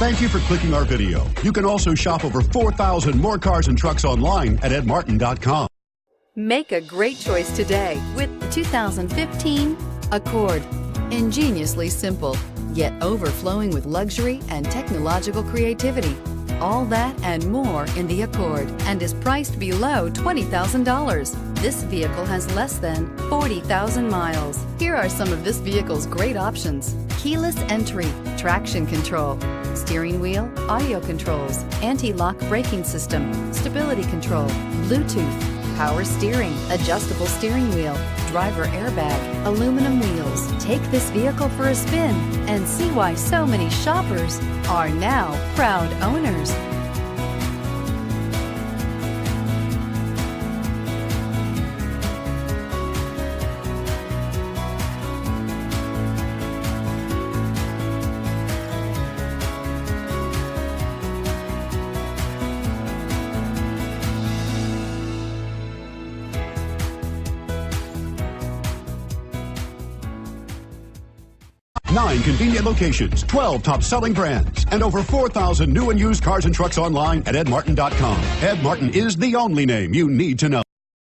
Thank you for clicking our video. You can also shop over 4,000 more cars and trucks online at edmartin.com. Make a great choice today with the 2015 Accord. Ingeniously simple, yet overflowing with luxury and technological creativity. All that and more in the Accord, and is priced below $20,000. This vehicle has less than 40,000 miles. Here are some of this vehicle's great options: keyless entry, traction control, steering wheel audio controls, anti-lock braking system, stability control, Bluetooth, power steering, adjustable steering wheel, driver airbag, aluminum wheels. Take this vehicle for a spin and see why so many shoppers are now proud owners. Nine convenient locations, 12 top-selling brands, and over 4,000 new and used cars and trucks online at edmartin.com. Ed Martin is the only name you need to know.